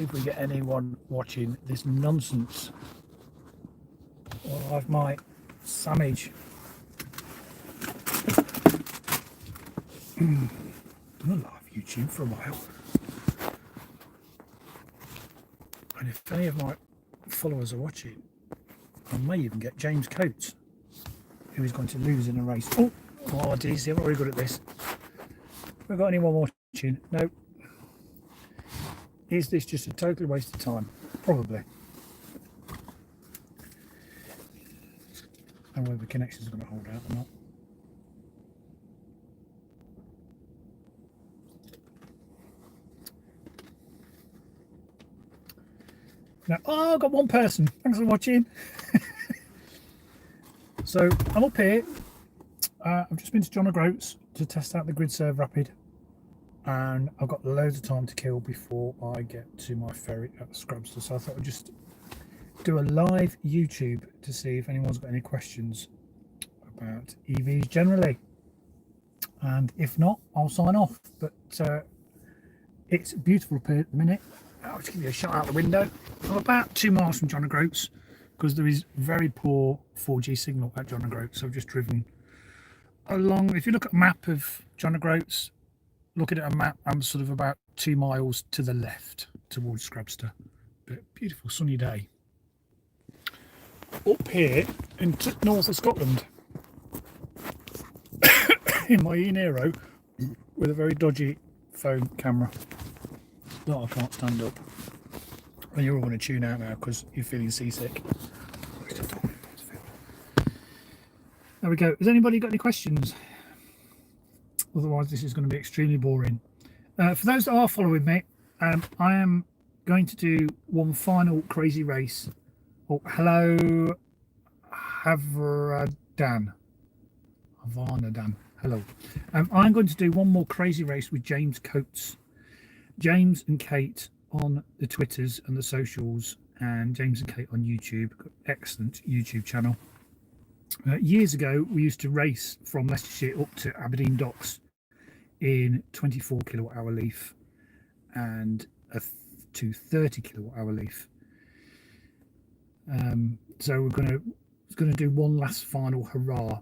if we get anyone watching this nonsense. Well, I've my sandwich. Done a live YouTube for a while. And if any of my followers are watching, I may even get James Coates, who is going to lose in a race. Oh, geez, I'm not very good at this. Have we got anyone watching? No. Is this just a total waste of time? Probably. And whether the connection's going to hold out or not. No. Oh, I've got one person. Thanks for watching. So I'm up here. I've just been to John O'Groats to test out the GridServe Rapid, and I've got loads of time to kill before I get to my ferry at Scrubster. So I thought I'd just do a live YouTube to see if anyone's got any questions about EVs generally, and if not, I'll sign off. But it's beautiful up here at the minute. I'll just give you a shot out the window. I'm about 2 miles from John O'Groats because there is very poor 4G signal at John O'Groats. So I've just driven along. If you look at a map of John O'Groats, looking at a map, I'm sort of about 2 miles to the left towards Scrubster. But beautiful sunny day up here in north of Scotland in my E-Nero with a very dodgy phone camera that I can't stand up. And you're all going to tune out now because you're feeling seasick. There we go. Has anybody got any questions? Otherwise this is going to be extremely boring. For those that are following me, I am going to do one final crazy race. Oh, hello, Havana Dan. Hello. I'm going to do one more crazy race with James Coates. James and Kate on the Twitters and the socials, and James and Kate on YouTube. Excellent YouTube channel. Years ago, we used to race from Leicestershire up to Aberdeen Docks in 24 kilowatt hour leaf and a 230 kilowatt hour leaf. So we're going to do one last final hurrah.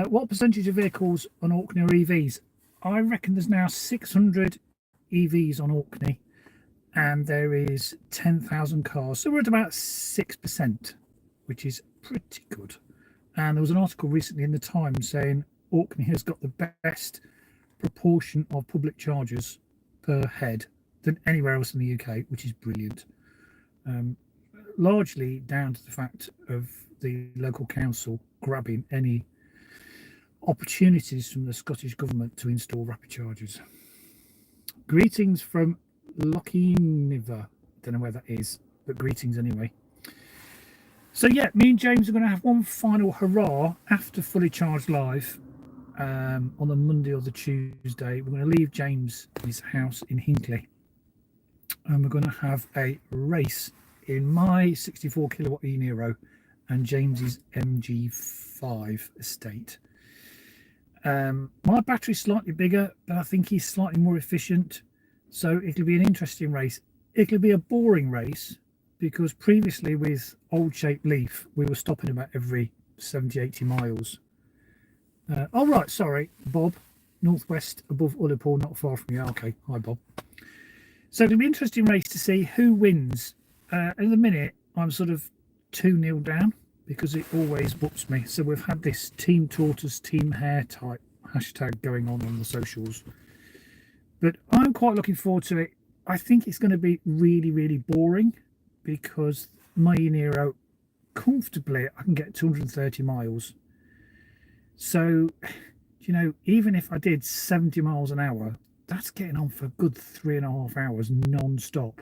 What percentage of vehicles on Orkney are EVs? I reckon there's now 600 EVs on Orkney, and there is 10,000 cars. So we're at about 6%, which is pretty good. And there was an article recently in the Times saying Orkney has got the best proportion of public chargers per head than anywhere else in the UK, which is brilliant. Largely down to the fact of the local council grabbing any opportunities from the Scottish government to install rapid chargers. Greetings from Lochiniver. Don't know where that is, but greetings anyway. So yeah, me and James are going to have one final hurrah after Fully Charged Live on the Monday or the Tuesday. We're going to leave James his house in Hinckley, and we're going to have a race in my 64 kilowatt E-Nero and James's MG5 estate. My battery's slightly bigger, but I think he's slightly more efficient, so it'll be an interesting race. It'll be a boring race because previously with old shape leaf we were stopping about every 70-80 miles. Oh right, sorry, Bob, northwest above Ullapool, not far from you. Okay, hi Bob. So it'll be an interesting race to see who wins. In the minute I'm sort of 2-0 down because it always whoops me. So we've had this Team Tortoise, Team Hare type hashtag going on the socials, but I'm quite looking forward to it. I think it's going to be really, really boring because my E-Nero comfortably I can get 230 miles. So, you know, even if I did 70 miles an hour, that's getting on for a good 3.5 hours non-stop.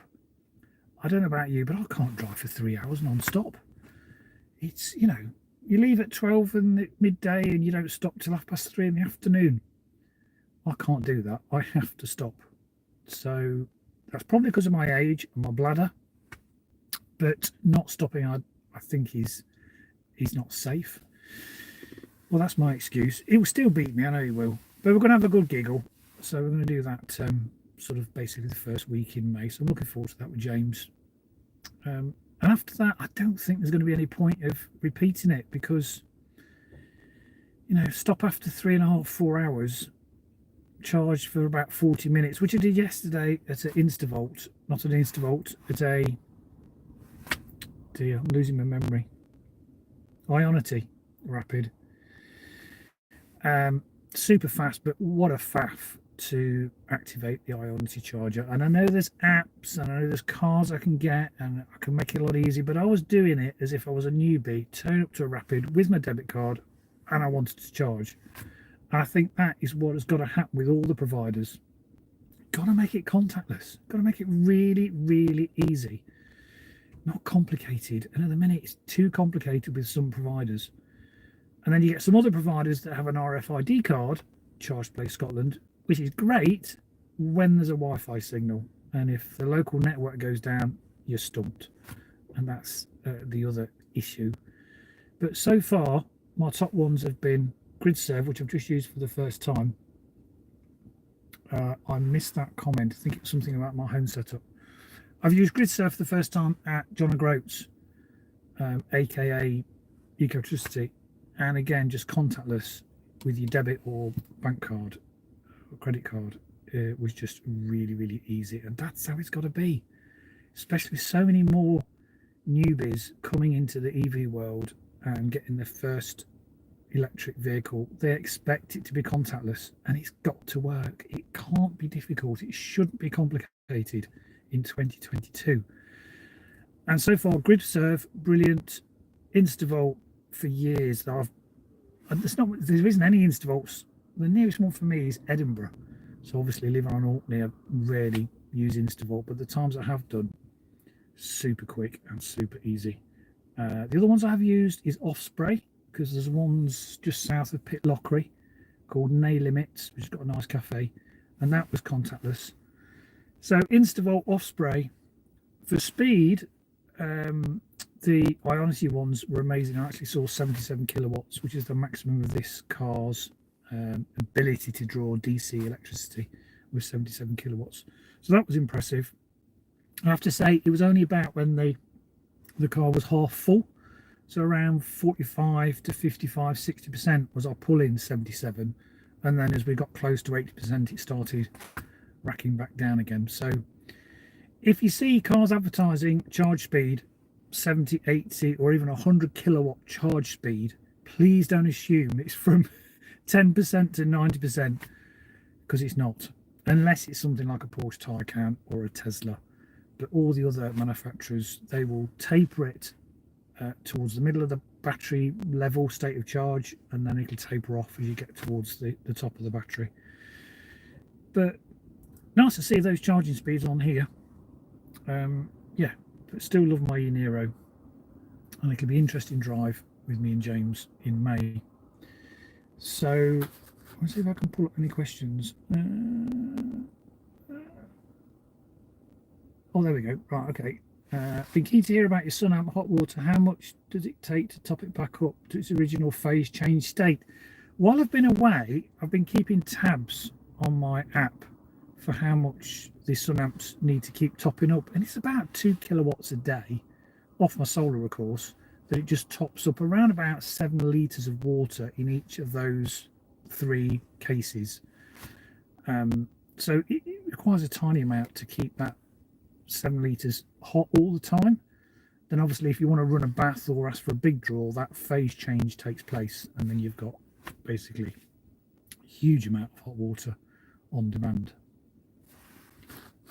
I don't know about you, but I can't drive for 3 hours non-stop. It's, you know, you leave at 12 in the midday and you don't stop till 3:30 in the afternoon. I can't do that. I have to stop. So that's probably because of my age and my bladder. But not stopping, I think he's not safe. Well, that's my excuse. He will still beat me, I know he will. But we're going to have a good giggle. So we're going to do that sort of basically the first week in May. So I'm looking forward to that with James. And after that, I don't think there's going to be any point of repeating it, because, stop after 3.5, 4 hours, charged for about 40 minutes, which I did yesterday at an Instavolt, not an Instavolt, at a, I'm losing my memory, Ionity Rapid. Super fast, but what a faff to activate the Ionity charger. And I know there's apps, and I know there's cars I can get, and I can make it a lot easier, but I was doing it as if I was a newbie, turning up to a Rapid with my debit card, and I wanted to charge. And I think that is what has got to happen with all the providers. Got to make it contactless. Got to make it really, really easy. Not complicated. And at the minute, it's too complicated with some providers. And then you get some other providers that have an RFID card, Charge Place Scotland, which is great when there's a Wi-Fi signal. And if the local network goes down, you're stumped. And that's the other issue. But so far, my top ones have been GridServe, which I've just used for the first time. I missed that comment. I think it was something about my home setup. I've used GridServe for the first time at John O'Groats, aka Ecotricity, and again, just contactless with your debit or bank card or credit card. It was just really, really easy, and that's how it's got to be, especially with so many more newbies coming into the EV world and getting their first electric vehicle. They expect it to be contactless, and it's got to work. It can't be difficult. It shouldn't be complicated in 2022. And so far, GridServe, brilliant. Instavolt, for years there isn't any Instavolts. The nearest one for me is Edinburgh, so obviously living on Orkney, I rarely use Instavolt, but the times I have done, super quick and super easy. The other ones I have used is Offspray, because there's ones just south of Pitlochry called Nay Limits, which has got a nice cafe, and that was contactless. So Instavolt, Offspray. For speed, the Ionity ones were amazing. I actually saw 77 kilowatts, which is the maximum of this car's ability to draw DC electricity, with 77 kilowatts. So that was impressive. I have to say, it was only about when the car was half full, so around 45 to 55, 60% was our pull-in 77, and then as we got close to 80%, it started racking back down again. So if you see cars advertising charge speed 70, 80 or even 100 kilowatt charge speed, please don't assume it's from 10% to 90%, because it's not, unless it's something like a Porsche Taycan or a Tesla. But all the other manufacturers, they will taper it towards the middle of the battery level state of charge, and then it'll taper off as you get towards the top of the battery. But nice to see those charging speeds on here. Yeah, but still love my e-Niro, and it'll be an interesting drive with me and James in May. So let's see if I can pull up any questions. Oh, there we go. Right, okay. Been keen to hear about your Sunamp hot water. How much does it take to top it back up to its original phase change state? While I've been away, I've been keeping tabs on my app for how much the Sunamps need to keep topping up, and it's about 2 kilowatts a day off my solar, of course, that it just tops up around about 7 litres of water in each of those 3 cases. So it requires a tiny amount to keep that 7 litres hot all the time. Then obviously if you want to run a bath or ask for a big draw, that phase change takes place, and then you've got basically a huge amount of hot water on demand.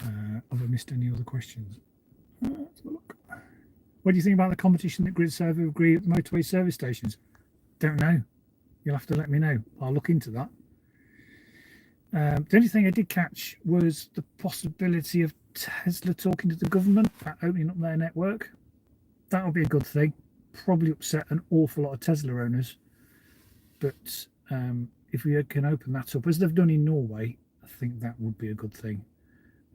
Have I missed any other questions? Let's have a look. What do you think about the competition that GridServe have agreed with motorway service stations? Don't know. You'll have to let me know. I'll look into that. The only thing I did catch was the possibility of Tesla talking to the government about opening up their network. That would be a good thing. Probably upset an awful lot of Tesla owners. But if we can open that up, as they've done in Norway, I think that would be a good thing.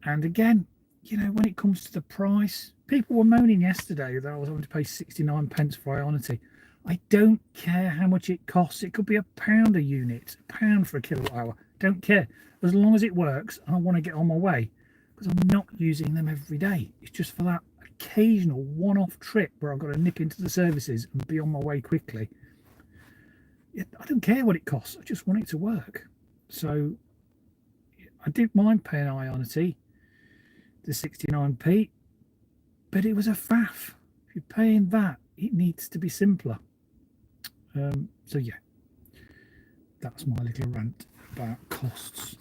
And again, you know, when it comes to the price, people were moaning yesterday that I was having to pay 69 pence for Ionity. I don't care how much it costs. It could be £1 a unit, £1 for a kilowatt hour. Don't care. As long as it works, I want to get on my way, because I'm not using them every day. It's just for that occasional one-off trip where I've got to nip into the services and be on my way quickly. I don't care what it costs. I just want it to work. So I didn't mind paying Ionity, the 69p, but it was a faff. If you're paying that, it needs to be simpler. So yeah, that's my little rant about costs,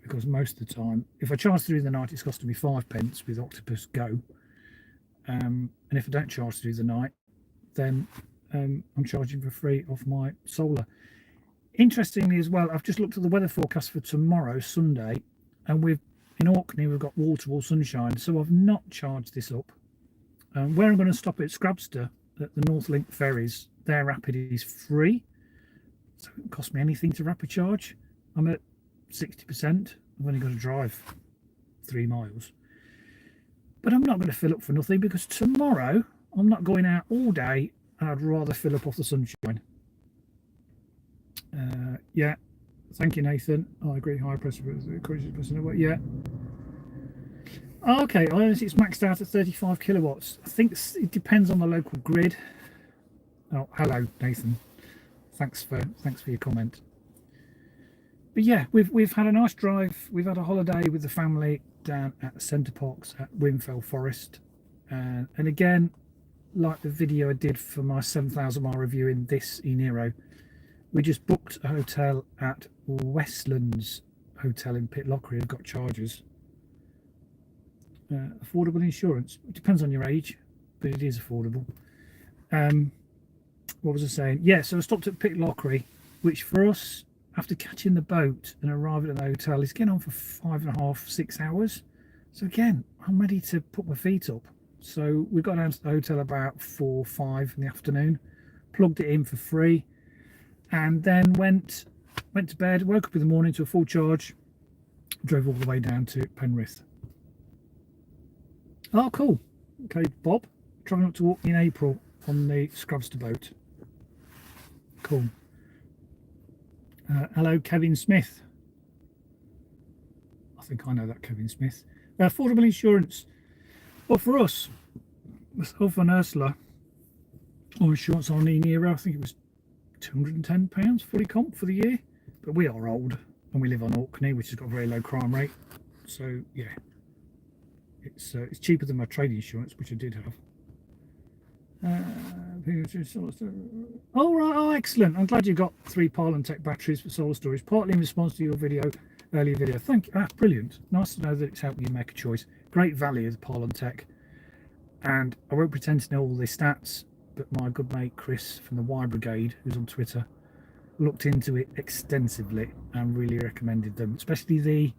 because most of the time, if I charge through the night, it's costing me 5p with Octopus Go, and if I don't charge through the night, then I'm charging for free off my solar. Interestingly as well, I've just looked at the weather forecast for tomorrow, Sunday, and in Orkney we've got wall-to-wall sunshine, so I've not charged this up. Where I'm going to stop at Scrabster at the Northlink ferries, their rapid is free, so it doesn't cost me anything to rapid charge. I'm at 60%. I've only got to drive 3 miles, but I'm not going to fill up for nothing, because tomorrow I'm not going out all day and I'd rather fill up off the sunshine. Yeah, thank you, Nathan. I agree. High pressure encourages person to work. Yeah. Okay, it's maxed out at 35 kilowatts. I think it depends on the local grid. Oh, hello, Nathan. Thanks for your comment. But yeah, we've had a nice drive. We've had a holiday with the family down at the Center Parcs at Wimfell Forest, and again, like the video I did for my 7,000 mile review in this e-Niro, we just booked a hotel at Westlands Hotel in Pitlochry. We've got chargers. Affordable insurance. It depends on your age, but it is affordable. What was I saying? Yeah, so I stopped at Pitlochry, which for us, after catching the boat and arriving at the hotel, is getting on for 5.5, 6 hours. So again, I'm ready to put my feet up. So we got down to the hotel about 4, 5 in the afternoon, plugged it in for free, and then went to bed, woke up in the morning to a full charge, drove all the way down to Penrith. Oh, cool. Okay, Bob, travelling up to Orkney in April on the Scrabster boat. Cool. Hello, Kevin Smith. I think I know that Kevin Smith. Affordable insurance. Well, for us, myself and Ursula, our insurance on e-Niro, I think it was £210 fully comp for the year. But we are old and we live on Orkney, which has got a very low crime rate. So yeah, it's cheaper than my trade insurance, which I did have. Oh right, oh excellent. I'm glad you got 3 Parlantech batteries for solar storage, partly in response to your earlier video. Thank you. That's brilliant. Nice to know that it's helping you make a choice. Great value of the Parlantech. And I won't pretend to know all the stats, but my good mate Chris from the Y Brigade, who's on Twitter, looked into it extensively and really recommended them, especially the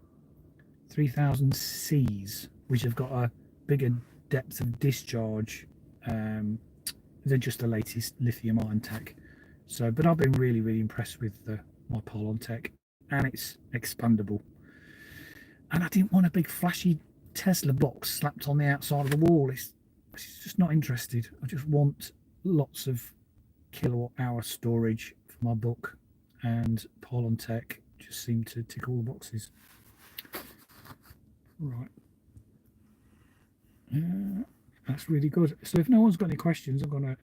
3000Cs, which have got a bigger depth of discharge than just the latest lithium ion tech. So, but I've been really impressed with my Parlantech, and it's expandable. And I didn't want a big flashy Tesla box slapped on the outside of the wall. It's just not interested. I just want lots of kilowatt hour storage for my book, and Parlantech just seemed to tick all the boxes. Right. That's really good. So if no one's got any questions, I'm gonna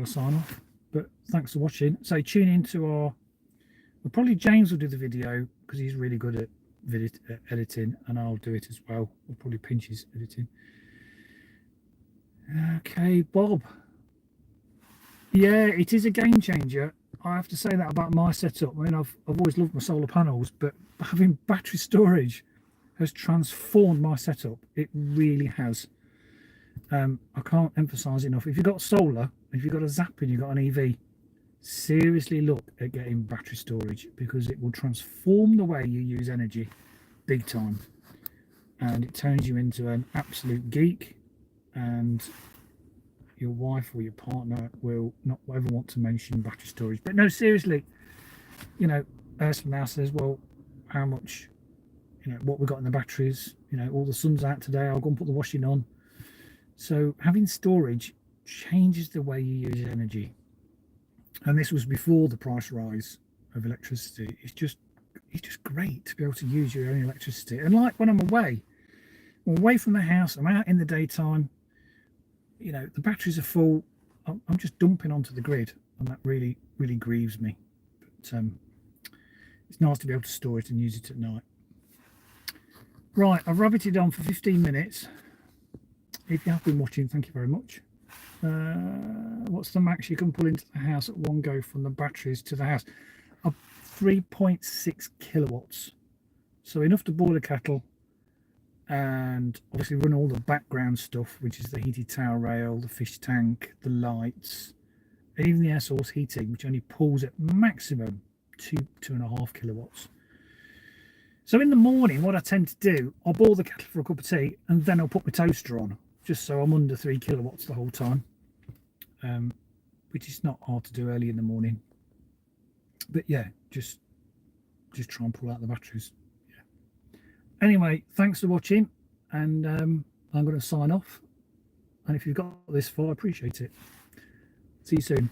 sign off. But thanks for watching. So tune into well, probably James will do the video because he's really good at editing, and I'll do it as well. I'll probably pinch his editing. Okay, Bob. Yeah, it is a game changer. I have to say that about my setup. I mean, I've always loved my solar panels, but having battery storage has transformed my setup. It really has. I can't emphasize enough. If you've got solar, if you've got a Zap and you've got an EV, seriously look at getting battery storage, because it will transform the way you use energy big time, and it turns you into an absolute geek, and your wife or your partner will not ever want to mention battery storage. But no, seriously, you know, Ursula now says, well, how much, you know, what we got in the batteries, you know, all the sun's out today, I'll go and put the washing on. So having storage changes the way you use energy. And this was before the price rise of electricity. It's just it's just great to be able to use your own electricity. And like when I'm away from the house, I'm out in the daytime, you know, the batteries are full, I'm just dumping onto the grid, and that really, really grieves me. But it's nice to be able to store it and use it at night. Right, I've rabbited on for 15 minutes. If you have been watching, thank you very much. What's the max you can pull into the house at one go from the batteries to the house? 3.6 kilowatts. So enough to boil a kettle and obviously run all the background stuff, which is the heated towel rail, the fish tank, the lights, and even the air source heating, which only pulls at maximum 2.5 kilowatts. So in the morning, what I tend to do, I'll boil the kettle for a cup of tea, and then I'll put my toaster on, just so I'm under 3 kilowatts the whole time, which is not hard to do early in the morning. But yeah, just try and pull out the batteries. Yeah. Anyway, thanks for watching, and I'm going to sign off. And if you've got this far, I appreciate it. See you soon.